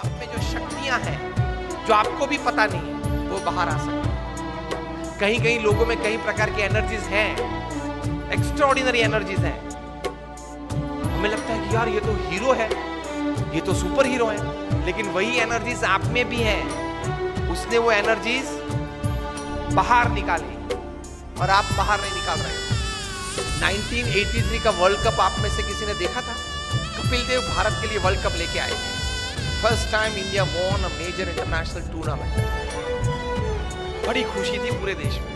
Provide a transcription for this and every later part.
आप में जो शक्तियां हैं, जो आपको भी पता नहीं है, वो बाहर आ सकती है। कहीं कहीं लोगों में कई प्रकार की एनर्जीज हैं, एक्स्ट्राऑर्डिनरी एनर्जीज हैं। हमें लगता है कि यार ये तो हीरो है, ये तो सुपर हीरो है, लेकिन वही एनर्जीज आप में भी हैं। उसने वो एनर्जीज बाहर निकाली और आप बाहर नहीं निकाल रहे हो। 1983 का वर्ल्ड कप आप में से किसी ने देखा था? कपिल देव भारत के लिए वर्ल्ड कप लेके आए थे। First time India won a major international tournament. बड़ी खुशी थी पूरे देश में।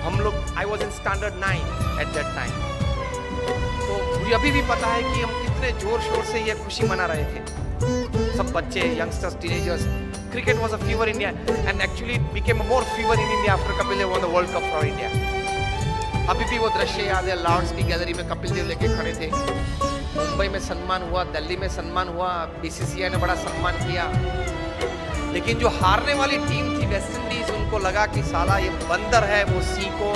हम लोग, I was in standard 9 at that time. तो मुझे अभी भी पता है कि हम कितने जोर शोर से ये खुशी मना रहे थे, सब बच्चे, youngsters, teenagers. Cricket was a fever in India, and actually it became a more fever in India after Kapil Dev won the World Cup for India. अभी भी वो दृश्य याद है, लॉर्ड्स की गैलरी में कपिल देव लेके खड़े थे। मुंबई में सम्मान हुआ, दिल्ली में सम्मान हुआ, बीसीसीआई ने बड़ा सम्मान किया। लेकिन जो हारने वाली टीम थी वेस्ट इंडीज, उनको लगा कि साला ये बंदर है, वो सिंह को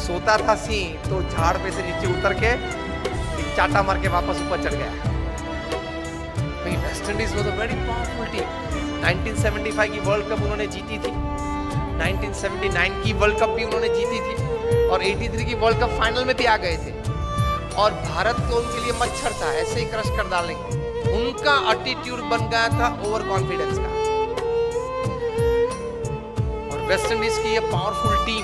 सोता था सिंह, तो झाड़ पे से नीचे उतर के एक चाटा मार के वापस ऊपर चढ़ गया। West Indies was a very powerful team. 1975 की वर्ल्ड कप उन्होंने जीती थी, 1979 की वर्ल्ड कप भी उन्होंने जीती थी, और 83 की वर्ल्ड कप फाइनल में भी आ गए थे। और भारत तो उनके लिए मच्छर था, ऐसे ही क्रश कर डालेंगे। उनका एटीट्यूड बन गया था ओवर कॉन्फिडेंस का। और वेस्ट इंडीज की ये पावरफुल टीम,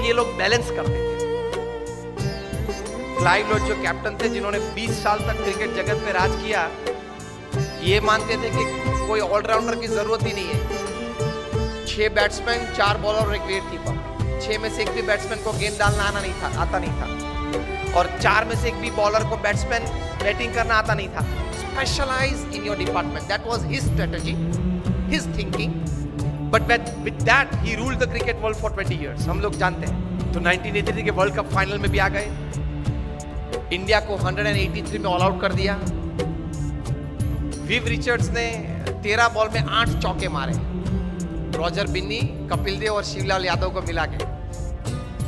ये लोग बैलेंस करते थे। क्लाइव लॉयड जो कैप्टन थे, जिन्होंने 20 साल तक क्रिकेट जगत में राज किया, ये मानते थे कि कोई ऑलराउंडर की जरूरत ही नहीं है। 6 बैट्समैन, 4 बॉलर और 1 विकेट कीपर। 6 में से एक भी बैट्समैन को गेंद डालना आता नहीं था, और 4 में से एक भी बॉलर को बैट्समैन बैटिंग करना आता नहीं था। Specialise in your department, that was his strategy, his thinking, but with that he ruled the cricket world for 20 years. हम लोग जानते हैं। तो 1983 के वर्ल्ड कप फाइनल में भी आ गए, इंडिया को 183 में ऑल आउट कर दिया। विव रिचर्ड्स ने 13 बॉल में 8 चौके मारे, रॉजर बिन्नी, कपिल देव और शिवलाल यादव को मिला के।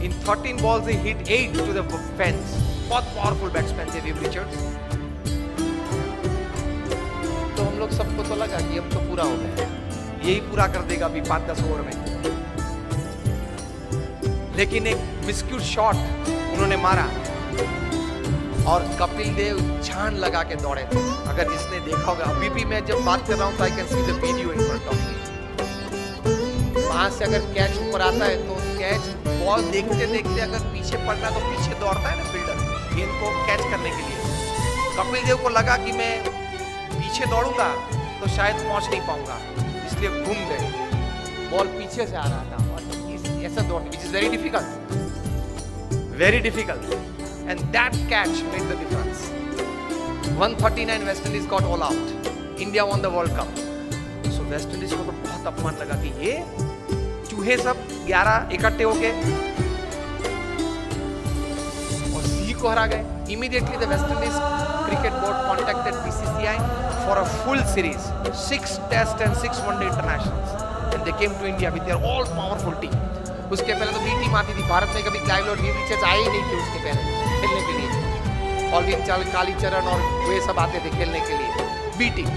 इन 13 बॉल्स ही हिट 8 टू द फेंस। बहुत पावरफुल बैट्समैन थे विव रिचर्ड्स। तो हम लोग सबको तो लगा कि अब तो पूरा हो गया, यही पूरा कर देगा अभी 5-10 ओवर में। लेकिन एक मिस्क्यूट शॉट उन्होंने मारा और कपिल देव जान लगा के दौड़े थे। अगर जिसने देखा होगा, अभी भी मैं जब बात कर रहा हूं तो I can see the video in front of me. वहां से अगर कैच ऊपर आता है तो कैच, बॉल देखते देखते अगर पीछे पड़ना तो पीछे दौड़ता है ना फील्डर गेंद को कैच करने के लिए। कपिल देव को लगा कि मैं पीछे दौड़ूंगा तो शायद पहुंच नहीं पाऊंगा, इसलिए घूम गए। बॉल पीछे से आ रहा था और ऐसा दौड़ना, which is very difficult, and that catch made the difference. 139 West Indies got all out. India won the World Cup. So West Indies को तो बहुत अपमान लगा कि ये चूहे सब 11 इकट्ठे होके और सी को हरा गए। Immediately the West Indies Cricket Board contacted BCCI for a full series, 6 Test and 6 One-Day internationals, and they came to India with their all powerful team. उसके पहले तो बी टीम आती थी, भारत में कभी क्लाइव लॉयड, विव रिचर्ड्स आए ही नहीं थे उसके पहले खेलने के लिए। ऑलविन कालीचरण और वे सब आते थे खेलने के लिए, बी टीम।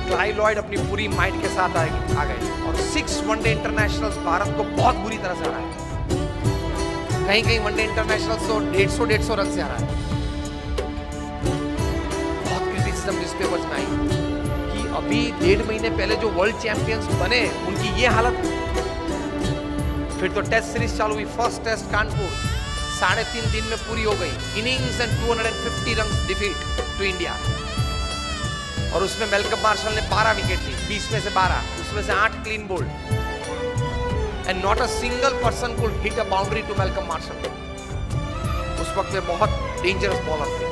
क्लाइव लॉयड अपनी पूरी माइंड के साथ आ गए और 6 वनडे इंटरनेशनल्स भारत को बहुत बुरी तरह से हराए। कहीं कहीं वनडे इंटरनेशनल्स तो 150 रन से हराए। बहुत क्रिटिसिज्म न्यूज़पेपर्स में आई कि अभी 1.5 महीने पहले जो वर्ल्ड चैंपियंस बने, उनकी ये हालत। फिर तो टेस्ट सीरीज चालू हुई। फर्स्ट टेस्ट कानपुर 3.5 दिन में पूरी हो गई। Innings and 250 run defeat to India, और उसमें मेलकम मार्शल ने 12 विकेट ली, 20 में से 12, उसमें से 8 clean bowled, and not a single person could hit a boundary to Malcolm Marshall. उस वक्त में बहुत डेंजरस बॉलर थे।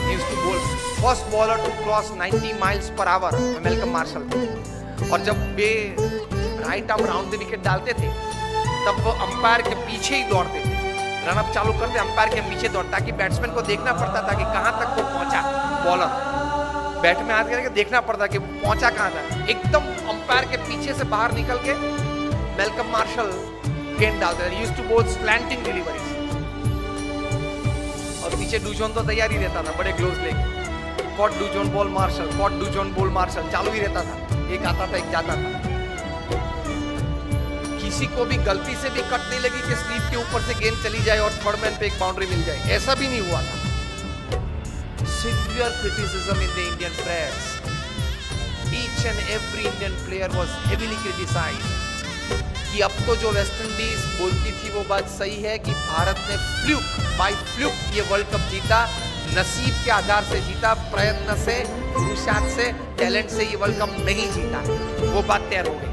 He used to bowl first bowler to cross 90 miles per hour Malcolm martial थे। और जब way right arm round the wicket डालते थे तब वो अंपायर के पीछे ही दौड़ते थे। रनअप चालू करते अंपायर के पीछे दौड़, ताकि बैट्समैन को देखना पड़ता था कि कहां तक वो पहुंचा। बॉलर बैट में हाथ करके देखना पड़ता कि वो पहुंचा कहां था। एकदम अंपायर के पीछे से बाहर निकल के मेलकम मार्शल गेंद डालते थे। यूज्ड टू बोल स्लैंटिंग डिलीवरीज। और और पीछे डूजोन तो तैयार ही रहता था बड़े ग्लोव्स लेके, caught Dujon bowled Marshall, caught Dujon bowled Marshall चालू ही रहता था, एक आता था एक जाता था। किसी को भी गलती से भी कट नहीं लगी कि स्लीप के ऊपर से गेंद चली जाए और थर्ड मैन पे एक बाउंड्री मिल जाए, ऐसा भी नहीं हुआ था। Severe criticism in the Indian press. Each and every Indian player was heavily criticized. कि अब तो जो वेस्ट इंडीज बोलती थी वो बात सही है कि भारत ने बाय फ्लूक ये वर्ल्ड कप जीता, नसीब के आधार से जीता, प्रयत्न से, पुरुषार्थ से, टैलेंट से ये वर्ल्ड कप नहीं जीता। वो बात तैयार हो गई।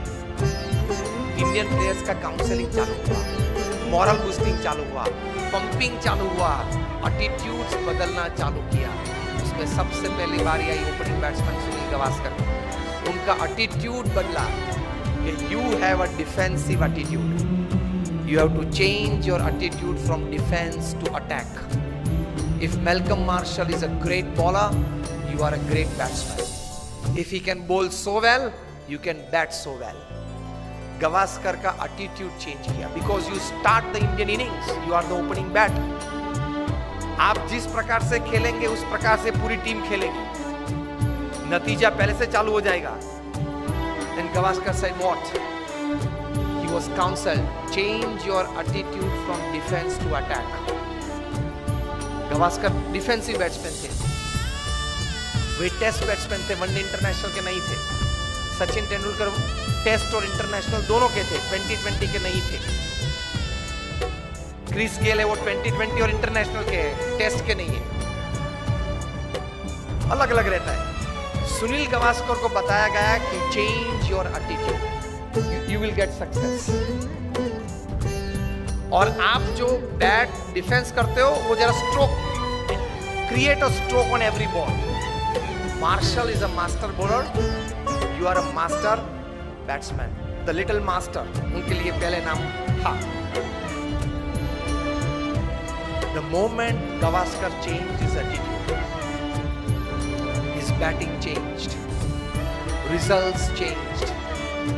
इंडियन प्लेयर्स का काउंसलिंग चालू हुआ, मॉरल बूस्टिंग चालू हुआ, पंपिंग चालू हुआ, एटीट्यूड्स बदलना चालू किया। उसमें सबसे पहली बारी आई ओपनिंग बैट्समैन सुनील गावस्कर। उनका एटीट्यूड बदला कि you have a defensive attitude, you have to change your attitude from defence to attack. If Malcolm Marshall is a great bowler, you are a great batsman. If he can bowl so well, you can bat so well. Gavaskar का attitude change किया because you start the Indian innings, you are the opening bat. आप जिस प्रकार से खेलेंगे उस प्रकार से पूरी टीम खेलेगी, नतीजा पहले से चालू हो जाएगा। Then Gavaskar said what? He was counselled, change your attitude from defense to attack. Gavaskar defensive batsman थे, वे टेस्ट बैट्समैन थे, वनडे इंटरनेशनल के नहीं थे। सचिन तेंदुलकर टेस्ट और इंटरनेशनल दोनों के थे, 2020 के नहीं थे। क्रिस गेल है वो 2020 और इंटरनेशनल के है, टेस्ट के नहीं है, अलग अलग रहता है। सुनील गावस्कर को बताया गया कि change your attitude, you will get success. और आप जो बैट डिफेंस करते हो वो जरा stroke, create a stroke on every ball. Marshall is a master bowler, you are a master batsman, the little master उनके लिए पहले नाम था। The moment Gavaskar change his attitude, his batting changed, results changed,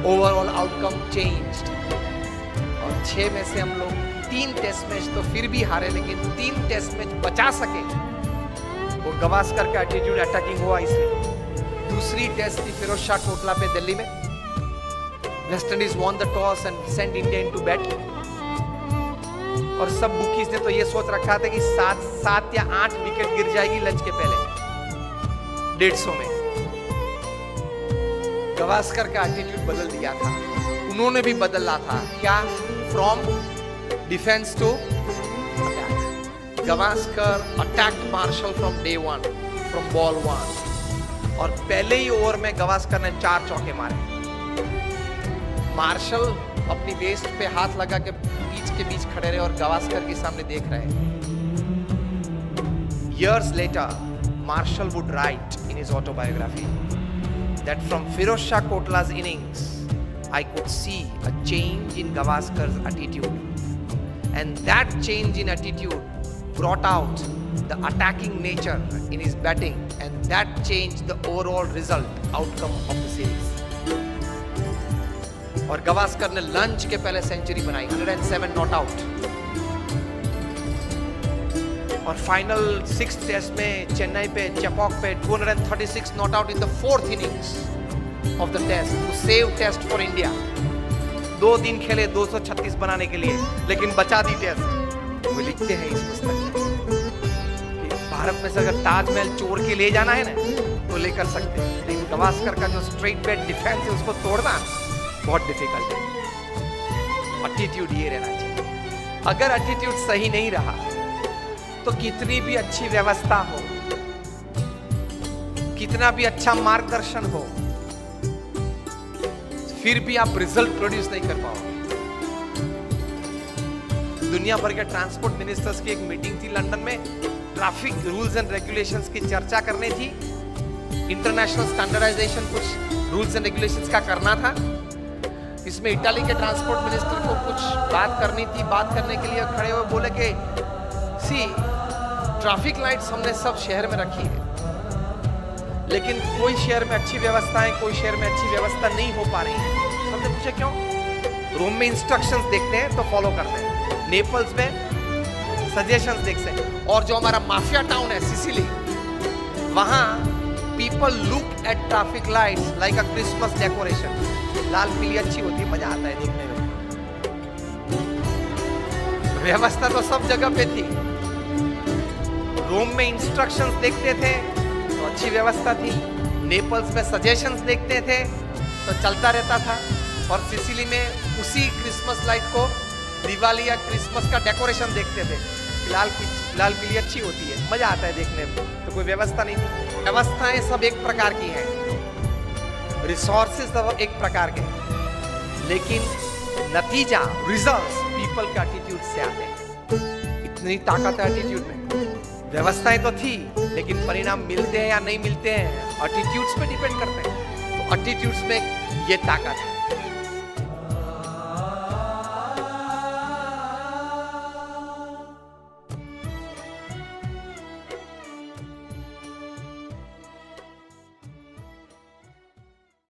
overall outcome changed. 6 में से हम लोग 3 test match तो फिर भी हारे, लेकिन 3 टेस्ट मैच बचा सके वो गावस्कर का एटीट्यूड अटैकिंग हुआ इसलिए। दूसरी टेस्ट थी फिरोज शाह कोटला पे दिल्ली में, West Indies won the toss and sent India into bat. और सब बुकीज ने तो ये सोच रखा था कि 7 या 8 विकेट गिर जाएगी लंच के पहले 150 में। गावस्कर का एटीट्यूड बदल दिया था, उन्होंने भी बदला था। क्या? From defence to attack. Gavaskar attacked Marshall from day 1, from ball 1, और पहले ही ओवर में गावस्कर ने 4 चौके मारे। मार्शल अपनी वेस्ट पे हाथ लगा के बीच खड़े रहे और गावस्कर के सामने देख रहे हैं। Years later, Marshall would write in his autobiography that from Firoz Shah Kotla's innings, I could see a change in Gavaskar's attitude, and that change in attitude brought out the attacking nature in his batting, and that changed the overall outcome of the series. और गावस्कर ने lunch के पहले century बनाई, 107 not out, और final 6th test में चेन्नई पे चेपॉक पे 236 not out in the 4th innings of the test to save test for India. 2 दिन खेले 236 बनाने के लिए, लेकिन बचा दी टेस्ट। वो लिखते हैं इस पुस्तक में, भारत में से अगर ताजमहल चोर के ले जाना है ना तो लेकर सकते हैं, लेकिन गावस्कर का जो स्ट्रेट बैट डिफेंस है उसको तोड़ना बहुत डिफिकल्ट है। एटीट्यूड ये रहना चाहिए। अगर एटीट्यूड सही नहीं रहा तो कितनी भी अच्छी व्यवस्था हो, कितना भी अच्छा मार्गदर्शन हो, फिर भी आप रिजल्ट प्रोड्यूस नहीं कर पाओगे। दुनिया भर के ट्रांसपोर्ट मिनिस्टर्स की एक मीटिंग थी लंदन में, ट्रैफिक रूल्स एंड रेगुलेशंस की चर्चा करनी थी, इंटरनेशनल स्टैंडर्डाइजेशन कुछ रूल्स एंड रेगुलेशंस का करना था। इसमें इटाली के ट्रांसपोर्ट मिनिस्टर को कुछ बात करनी थी, बात करने के लिए खड़े हुए बोले कि ट्रैफिक लाइट्स हमने सब शहर में रखी है, लेकिन कोई शहर में अच्छी व्यवस्था है, कोई शहर में अच्छी व्यवस्था नहीं हो पा रही है। हमने पूछा क्यों? रोम में इंस्ट्रक्शंस देखते हैं तो फॉलो करते हैं, नेपल्स में सजेशंस देख सकते। और जो हमारा माफिया टाउन है सिसिली, वहां people look at traffic lights like a Christmas decoration. लाल पीली अच्छी होती है, मजा आता है देखने में। व्यवस्था तो सब जगह पे थी। रोम में इंस्ट्रक्शंस देखते थे तो अच्छी व्यवस्था थी, नेपल्स में सजेशंस देखते थे तो चलता रहता था, और सिसिली में उसी क्रिसमस लाइट को दिवाली या क्रिसमस का डेकोरेशन देखते थे। लाल पीली अच्छी होती है, मजा आता है देखने में। तो कोई व्यवस्था नहीं थी। व्यवस्थाएं सब एक प्रकार की हैं, रिसोर्सेज सब एक प्रकार के, लेकिन नतीजा रिजल्ट्स पीपल के एटीट्यूड से आते हैं। इतनी ताकत है एटीट्यूड में। व्यवस्थाएं तो थी, लेकिन परिणाम मिलते हैं या नहीं मिलते हैं एटीट्यूड्स पे डिपेंड करते हैं। तो एटीट्यूड्स में ये ताकत है।